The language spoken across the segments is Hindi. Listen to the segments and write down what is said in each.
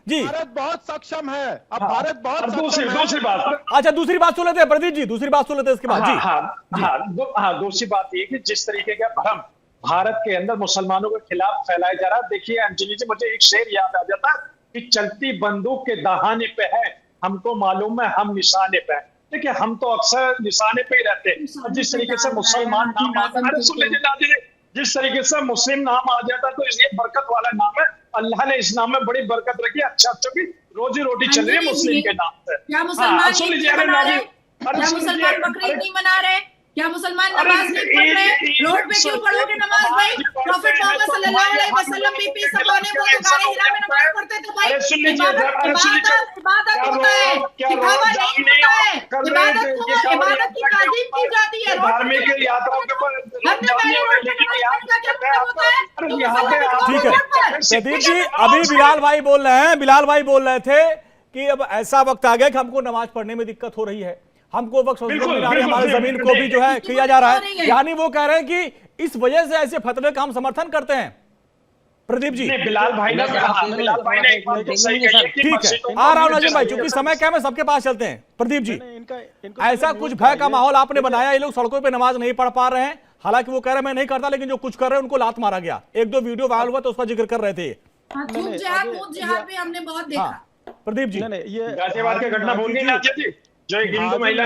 जी। भारत बहुत सक्षम है, अब हाँ, भारत बहुत दूसरी सक्षम है। दूसरी बात, अच्छा, दूसरी बात सुन लेते हैं प्रदीप जी, दूसरी बात सुन लेते हैं इसके बाद। हाँ जी हाँ जी। हाँ, दूसरी बात ये कि जिस तरीके का भ्रम भारत के अंदर मुसलमानों के खिलाफ फैलाया जा रहा है, देखिए अंजलि जी, मुझे एक शेर याद आ जाता है कि चलती बंदूक के दहाने पे है, हमको मालूम है हम निशाने पे है। देखिए हम तो अक्सर निशाने पे ही रहते हैं, और जिस तरीके से मुसलमान नाम आता है, अरे सुन लीजिए नाज़रीन, जिस तरीके से मुस्लिम नाम आ जाता है तो ये बरकत वाला नाम है, अल्लाह ने इस नाम में बड़ी बरकत रखी है, अच्छा की रोजी रोटी चल रही है मुस्लिम के नाम से। क्या मुसलमान सुन ईद लीजिए, नहीं अरे मना रहे? नाज़रीन, अरे क्या सुन लीजिए, मुसलमान बकरीद नहीं मना रहे? क्या मुसलमान नमाज नहीं पढ़ रहे? रोड पे क्यों पढ़ोगे नमाज भाई? प्रॉफिट मोहम्मद सल्लल्लाहु अलैहि वसल्लम भी पीस अपॉन हिम, वो तो गारे हिरा में नमाज पढ़ते थे भाई। इबादत इबादत होता है, दिखावा नहीं होता है। इबादत की ताजीम की जाती है। धार्मिक यात्रा के ऊपर हमने पहले रोड पे नमाज पढ़ के क्या मतलब होता है? तो मुसलमान ठीक है प्रदीप जी, हाँ, अभी बिलाल भाई बोल रहे हैं, बिलाल भाई बोल रहे थे कि अब ऐसा वक्त आ गया कि हमको नमाज पढ़ने में दिक्कत हो रही है, हमको वक्त हमारे जमीन को भी जो है किया जा रहा है, यानी वो कह रहे हैं कि इस वजह से ऐसे फतवे का हम समर्थन करते हैं। प्रदीप जी बिलाल भाई ने एक बात तो सही कही है कि ठीक है, आ रहा हूं नाजिम भाई, क्योंकि समय क्या है, सबके पास चलते हैं। प्रदीप जी, ऐसा कुछ भय का माहौल आपने बनाया, ये लोग सड़कों पे नमाज नहीं पढ़ पा रहे हैं, हालांकि वो कह रहे हैं मैं नहीं करता, लेकिन जो कुछ कर रहे हैं उनको लात मारा गया, एक दो वीडियो वायरल हुआ तो उसका जिक्र कर रहे थे। खूब जिहाद भी हमने बहुत देखा। प्रदीप जी, ये गाजियाबाद की घटना बोल गई नाजिया जी, जो एक हिंदू महिला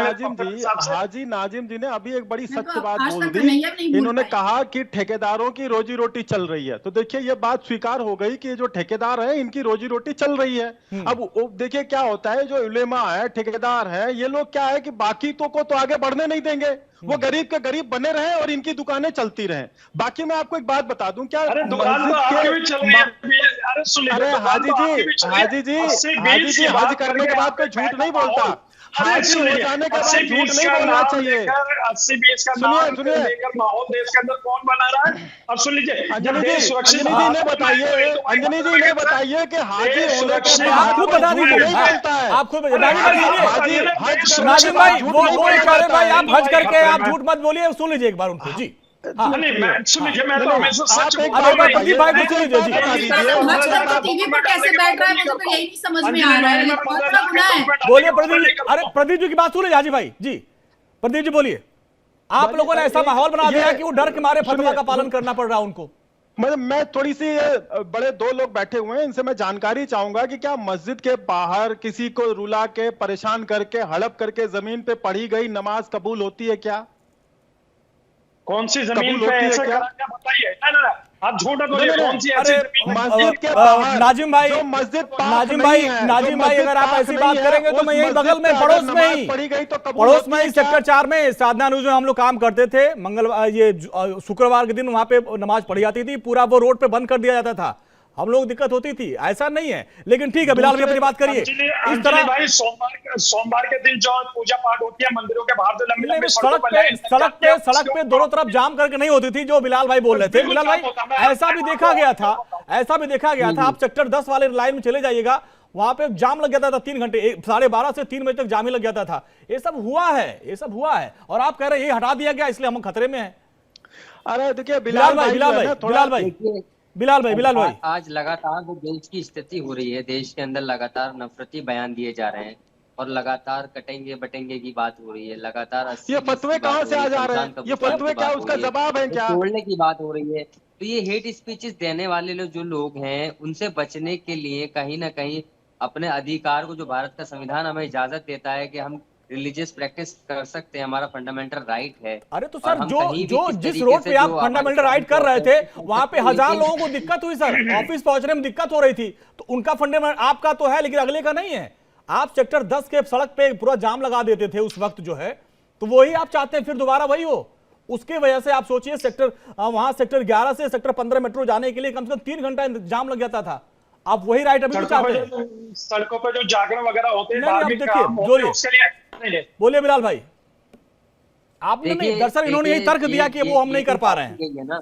हाजी नाजिम जी ने अभी एक बड़ी सत्य बात आज बोल तक दी। कन्हैया नहीं बोल इन्होंने पाए। कहा कि ठेकेदारों की रोजी रोटी चल रही है, तो देखिए ये बात स्वीकार हो गई कि जो ठेकेदार है इनकी रोजी रोटी चल रही है। अब देखिए क्या होता है, जो उलेमा है, ठेकेदार है, ये लोग क्या है कि बाकी तो को तो आगे बढ़ने नहीं देंगे, वो गरीब के गरीब बने रहे और इनकी दुकानें चलती रहें। बाकी मैं आपको एक बात बता दूं, क्या अरे दुकान तो आपकी भी चल रही है, अरे सुन अरे हाजी जी हज करने के बाद कोई झूठ नहीं बोलता, हाजी हो जाने के बाद झूठ नहीं बोलना चाहिए। 80-20 का नाम लेकर माहौल देश के अंदर कौन बना रहा है? अब सुन लीजिए, अंजनी जी ने बताइए, अंजनी जी ने बताइए कि हाजी होने के बाद आप खुद बता दीजिए, नहीं बोलता है। आप खुद नाजिम भाई, वो कह रहे भाई आप हज करके आप झूठ मत बोलिए, सुन लीजिए एक बार उनको। जी सुन लीजिए, मैं तो हमेशा सच प्रदीप भाई को सुन लीजिए। जी टीवी पर कैसे बैठ रहा है, मुझे तो यही नहीं समझ में आ रहा है, बहुत बड़ा गुनाह है। बोलिए प्रदीप जी, अरे प्रदीप जी की बात सुनिए हाजी भाई। जी प्रदीप जी बोलिए, आप लोगों ने ऐसा माहौल बना दिया कि वो डर के मारे फतवा का पालन करना पड़ रहा है उनको। मतलब मैं थोड़ी सी, बड़े दो लोग बैठे हुए हैं, इनसे मैं जानकारी चाहूंगा कि क्या मस्जिद के बाहर किसी को रुला के, परेशान करके, हड़प करके जमीन पे पढ़ी गई नमाज कबूल होती है क्या? कौन सी जमीन पे ऐसा करा क्या बताइए? ना आप झूठ मत बोलिए, कौन सी ऐसी मस्जिद के बाहर नाजिम भाई, नाजिम भाई अगर आप ऐसी बात करेंगे तो मैं यही बगल में पड़ोस में ही सेक्टर 4 में साधना न्यूज में हम लोग काम करते थे, ये शुक्रवार के दिन वहां पे नमाज पढ़ी जाती थी, पूरा वो रोड पे बंद कर दिया जाता था, हम लोग दिक्कत होती थी, ऐसा नहीं है। लेकिन ठीक है बिलाल भाई अपनी बात करिए। इस तरह भाई सोमवार के दिन जो पूजा पाठ होती है मंदिरों के बाहर, जो लंबी सड़क पे दोनों तरफ जाम करके नहीं होती थी, जो बिलाल भाई बोल रहे थे। बिलाल भाई ऐसा भी देखा गया था, आप सेक्टर 10 वाले लाइन में चले जाइएगा, वहां पे जाम लग जाता था 3 घंटे, 12:30 से 3 बजे तक जाम ही लग जाता था। ये सब हुआ है, और आप कह रहे हैं ये हटा दिया गया इसलिए हम खतरे में हैं। अरे देखिए बिलाल भाई आज लगातार जो देश की स्थिति हो रही है, देश के अंदर लगातार नफरती बयान दिए जा रहे हैं और लगातार कटेंगे बटेंगे की बात हो रही है, लगातार ये फतवे कहाँ से आ जा रहे हैं? ये फतवे क्या उसका जवाब है क्या? तोड़ने की बात हो रही है। तो ये हेट स्पीचेस देने वाले लोग जो लोग हैं, उनसे बचने के लिए कहीं ना कहीं अपने अधिकार को, जो भारत का संविधान हमें इजाजत देता है कि हम रिलीजियस प्रैक्टिस कर सकते हैं, हमारा फंडामेंटल राइट है। अरे तो सर जो जिस रोड पे आप फंडामेंटल राइट कर रहे थे, वहां पे 1000 लोगों को दिक्कत हुई सर, ऑफिस पहुंचने में दिक्कत हो रही थी, तो उनका फंडामेंटल आपका तो है लेकिन अगले का नहीं है। आप सेक्टर 10 के सड़क पे पूरा जाम लगा देते थे उस वक्त जो है, तो वही आप चाहते हैं फिर दोबारा वही हो। उसके वजह से आप सोचिए वहां सेक्टर 11 से सेक्टर 15 मेट्रो जाने के लिए कम से कम 3 घंटा जाम लग जाता था। आप वही राइट अभी भी चाहते हैं। सड़कों पे जो जागरण वगैरह होते हैं, बोलिए बिलाल भाई। आपने दरअसल इन्होंने यही तर्क दिया कि वो हम नहीं कर पा रहे हैं ना।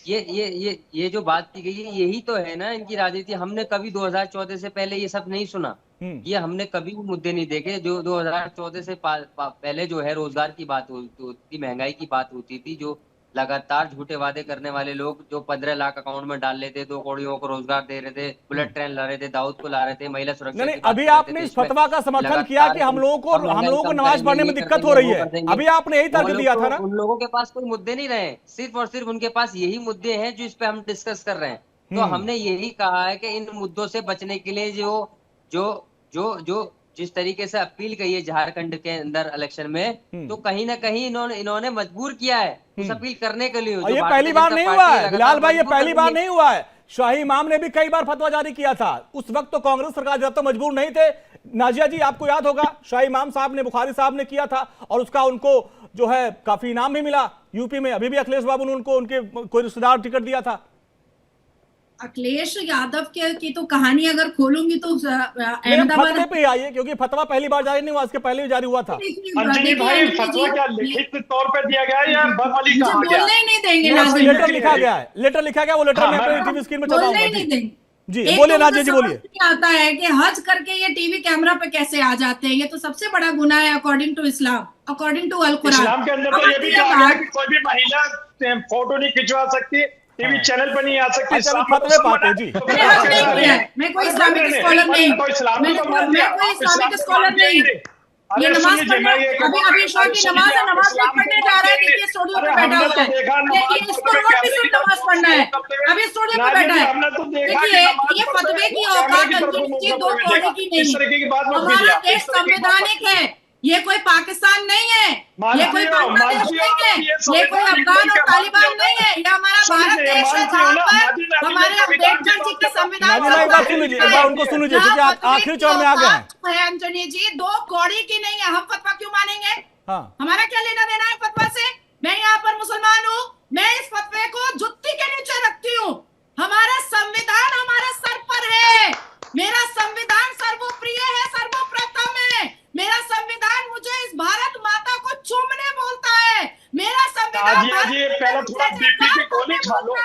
ये जो बात की गई है, यही तो है ना इनकी राजनीति। हमने कभी 2014 से पहले ये सब नहीं सुना, ये हमने कभी भी मुद्दे नहीं देखे। जो 2014 से पहले जो है रोजगार की बात होती थी, महंगाई की बात होती थी, जो लगातार झूठे वादे करने वाले लोग जो 15 लाख अकाउंट में डाल लेते, 2 करोड़ों को रोजगार दे रहे थे, बुलेट ट्रेन ला रहे थे, दाऊद को ला रहे थे, महिला सुरक्षा नहीं, की बात अभी कर रहे आपने थे, इस फतवा का समर्थन किया कि हम लोगों को नमाज पढ़ने में दिक्कत हो रही है। अभी आपने यही तर्क दिया था ना। उन लोगों के पास कोई मुद्दे नहीं रहे, सिर्फ और सिर्फ उनके पास यही मुद्दे हैं जो इस पे हम डिस्कस कर रहे हैं। तो हमने यही कहा है कि इन मुद्दों से बचने के लिए जो जिस तरीके से अपील की है झारखंड के अंदर इलेक्शन में, तो कहीं ना कहीं इन्होंने मजबूर किया है उस अपील करने के लिए। और ये पहली बार नहीं हुआ है बिलाल भाई, ये पहली बार नहीं हुआ है। शाही इमाम ने भी कई बार फतवा जारी किया था, उस वक्त तो कांग्रेस सरकार जब तो मजबूर नहीं थे। नाजिया जी, आपको याद होगा शाही इमाम साहब ने, बुखारी साहब ने किया था और उसका उनको जो है काफी इनाम भी मिला यूपी में। अभी भी अखिलेश बाबू ने उनको उनके कोई रिश्तेदार टिकट दिया था। अखिलेश यादव की तो कहानी अगर खोलूंगी तो फतवे पे आइए, क्योंकि फतवा पहली बार जारी नहीं हुआ, इसके पहले भी जारी हुआ था। अंजलि भाई, फतवा क्या लिखित तौर पे दिया गया है या वर्बली कहा गया? बोलने ही नहीं देंगे। लेटर लिखा गया है, लेटर लिखा गया, वो लेटर मैं अपने टीवी स्क्रीन में बोलने ही नहीं चलाऊंगा। देंगे जी बोलिए नाजिया जी, बोलिए। आता है कि हज करके ये टीवी कैमरा पे कैसे आ जाते हैं, ये तो सबसे बड़ा गुनाह है according to Islam, according to al Quran. Islam के अंदर तो ये भी कहा गया कि कोई भी महिला फोटो नहीं खिंचवा सकती, टीवी चैनल पर नहीं आ सकती। अच्छा, फतवे पाते जी। मैंने हज नहीं किया है, मैं कोई इस्लामिक स्कॉलर नहीं, मैं कोई इस्लामिक स्कॉलर नहीं। ये नमाज पढ़ने, अभी ईशा की नमाज है, नमाज नहीं पढ़ने जा रहा है, देखिए स्टूडियो पे बैठा हुआ है, इसको रोड पे सिर्फ नमाज पढ़ना है, अभी स्टूडियो पे बैठा है। देखिए ये फतवे की औकात अंजलि दो कौड़े की नहीं, हमारा देश संवैधानिक है, ये कोई पाकिस्तान नहीं है, ये कोई बांग्लादेश नहीं है, ये कोई अफगान और तालिबान नहीं है, ये हमारा भारत देश है जहाँ पर हमारे अम्बेडकर जी के संविधान उनको सुन लीजिए, क्योंकि आखिरी चरण में आ गए हैं। अंजनी जी, दो कौड़ी की नहीं है, हम फतवा क्यों मानेंगे? हाँ। हमारा क्या लेना देना है फतवा से? मैं यहाँ पर मुसलमान हूँ, मैं इस फतवे को जुत्ती के नीचे रखती हूँ। हमारा संविधान हमारे सर पर है, मेरा संविधान सर्वप्रिय है, सर्वप्रथम है। मेरा संविधान मुझे इस भारत माता को चूमने बोलता है, मेरा संविधान पहले थोड़ा बीपी की गोली खा लो।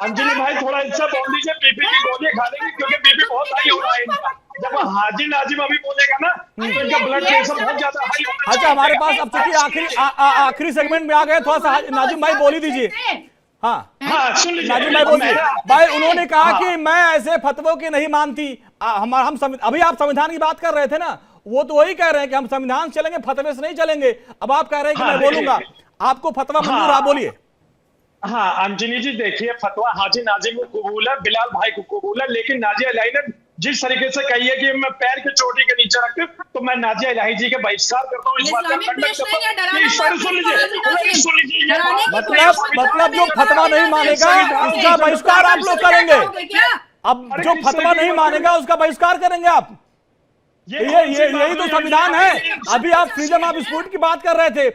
अंजलि भाई थोड़ा इनसे बोल दीजिए बीपी की गोली खा लेंगे, क्योंकि बीपी बहुत हाई हो रहा है इनका। जब हाजी नाजिम अभी बोलेगा ना तो इनका ब्लड प्रेशर बहुत ज्यादा हाई हो रहा है। अच्छा, हमारे पास अब चूंकि आखिरी सेगमेंट में आ गए, थोड़ा सा नाजिम भाई बोल ही दीजिए। हाँ सुन लीजिए नाजिम भाई बोलिए। भाई उन्होंने कहा कि मैं ऐसे फतवों की नहीं मानती। हम अभी आप संविधान की बात कर रहे थे ना, वो तो वही कह रहे हैं कि हम संविधान से चलेंगे, फतवे से नहीं चलेंगे। अब आप कह रहे हैं कि मैं बोलूंगा, आपको फतवा मंजूर, आप बोलिए। हाँ अंजनी जी, देखिए फतवा हाजी नाजिम को कबूल है, बिलाल भाई को कबूल है, लेकिन नाजिया इलाही ने जिस तरीके से कही है कि मैं पैर की चोटी के नीचे रखती हूँ, तो मैं नाजिया इलाही जी के बहिष्कार करता हूँ इस बात का। मतलब जो फतवा नहीं मानेगा उसका बहिष्कार आप लोग करेंगे। अब जो फतवा नहीं मानेगा उसका बहिष्कार करेंगे आप। यही तो संविधान है। अभी आप फ्रीडम ऑफ स्पीच की बात कर रहे थे,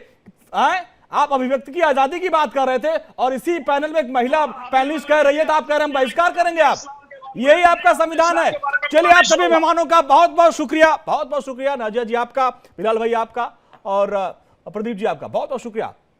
आप अभिव्यक्ति की आजादी की बात कर रहे थे, और इसी पैनल में एक महिला पैनलिस्ट कह रही है तो आप कह रहे हैं हम बहिष्कार करेंगे आप। यही आपका संविधान है। चलिए, आप सभी मेहमानों का बहुत बहुत शुक्रिया, बहुत बहुत शुक्रिया। नाजिया जी आपका, बिलाल भाई आपका, और प्रदीप जी आपका बहुत बहुत शुक्रिया।